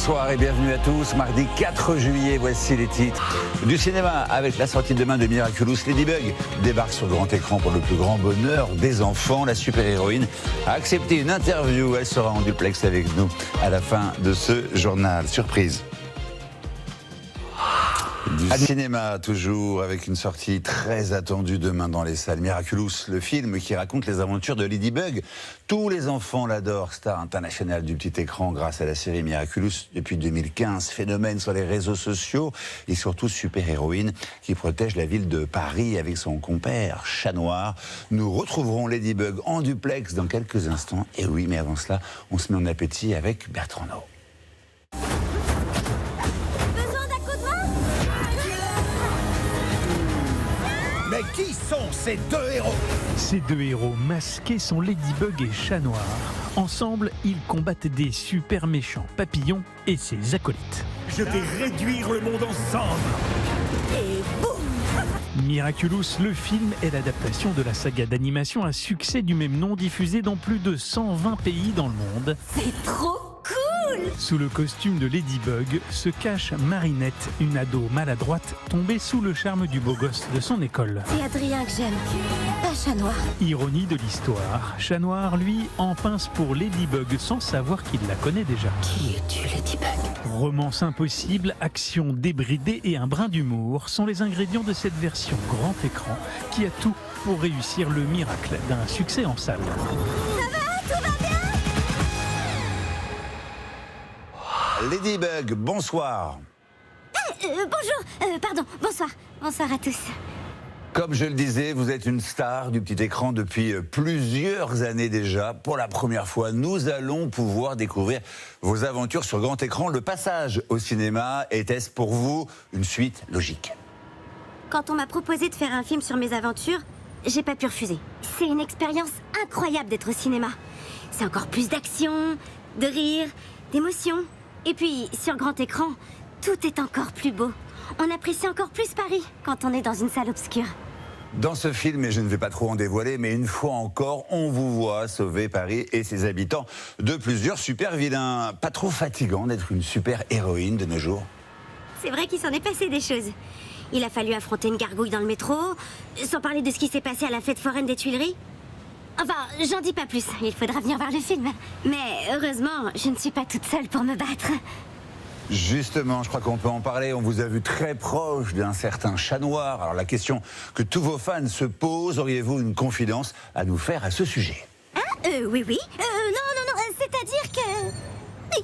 Bonsoir et bienvenue à tous. Mardi 4 juillet, voici les titres du cinéma. Avec la sortie demain de Miraculous, Ladybug débarque sur grand écran pour le plus grand bonheur des enfants. La super-héroïne a accepté une interview. Elle sera en duplex avec nous à la fin de ce journal. Surprise. Du cinéma, toujours, avec une sortie très attendue demain dans les salles. Miraculous, le film qui raconte les aventures de Ladybug. Tous les enfants l'adorent, star internationale du petit écran grâce à la série Miraculous depuis 2015. Phénomène sur les réseaux sociaux et surtout super-héroïne qui protège la ville de Paris avec son compère Chat Noir. Nous retrouverons Ladybug en duplex dans quelques instants. Et oui, mais avant cela, on se met en appétit avec Bertrand Naut. Mais qui sont ces deux héros? Ces deux héros masqués sont Ladybug et Chat Noir. Ensemble, ils combattent des super méchants papillons et ses acolytes. Je vais réduire le monde ensemble. Et boum! Miraculous, le film, est l'adaptation de la saga d'animation à succès du même nom diffusée dans plus de 120 pays dans le monde. C'est trop cool! Sous le costume de Ladybug se cache Marinette, une ado maladroite tombée sous le charme du beau gosse de son école. C'est Adrien que j'aime, pas Chat Noir. Ironie de l'histoire, Chat Noir, lui, en pince pour Ladybug sans savoir qu'il la connaît déjà. Qui es-tu, Ladybug? Romance impossible, action débridée et un brin d'humour sont les ingrédients de cette version grand écran qui a tout pour réussir le miracle d'un succès en salle. Ladybug, bonsoir. Bonjour, pardon, bonsoir. Bonsoir à tous. Comme je le disais, vous êtes une star du petit écran depuis plusieurs années déjà. Pour la première fois, nous allons pouvoir découvrir vos aventures sur grand écran. Le passage au cinéma, était-ce pour vous une suite logique? Quand on m'a proposé de faire un film sur mes aventures, j'ai pas pu refuser. C'est une expérience incroyable d'être au cinéma. C'est encore plus d'action, de rire, d'émotion. Et puis, sur grand écran, tout est encore plus beau. On apprécie encore plus Paris quand on est dans une salle obscure. Dans ce film, et je ne vais pas trop en dévoiler, mais une fois encore, on vous voit sauver Paris et ses habitants de plusieurs super vilains. Pas trop fatigant d'être une super héroïne de nos jours? C'est vrai qu'il s'en est passé des choses. Il a fallu affronter une gargouille dans le métro, sans parler de ce qui s'est passé à la fête foraine des Tuileries. Enfin, j'en dis pas plus, il faudra venir voir le film. Mais heureusement, je ne suis pas toute seule pour me battre. Justement, je crois qu'on peut en parler. On vous a vu très proche d'un certain Chat Noir. Alors la question que tous vos fans se posent, auriez-vous une confidence à nous faire à ce sujet? Oui. Non, c'est-à-dire que... Oui.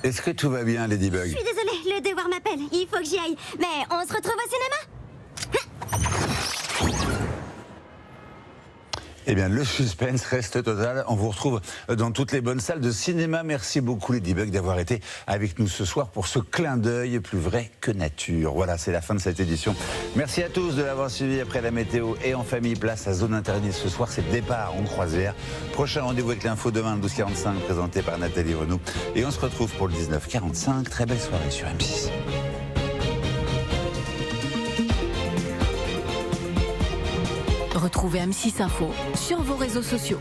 Est-ce que tout va bien, Ladybug? Je suis désolée, le devoir m'appelle, il faut que j'y aille. Mais on se retrouve au cinéma? Eh bien, le suspense reste total. On vous retrouve dans toutes les bonnes salles de cinéma. Merci beaucoup, Ladybug, d'avoir été avec nous ce soir pour ce clin d'œil plus vrai que nature. Voilà, c'est la fin de cette édition. Merci à tous de l'avoir suivi après la météo et en famille. Place à Zone Interdite ce soir, c'est départ en croisière. Prochain rendez-vous avec l'info demain à 12h45, présenté par Nathalie Renaud. Et on se retrouve pour le 19h45. Très belle soirée sur M6. Retrouvez M6 Info sur vos réseaux sociaux.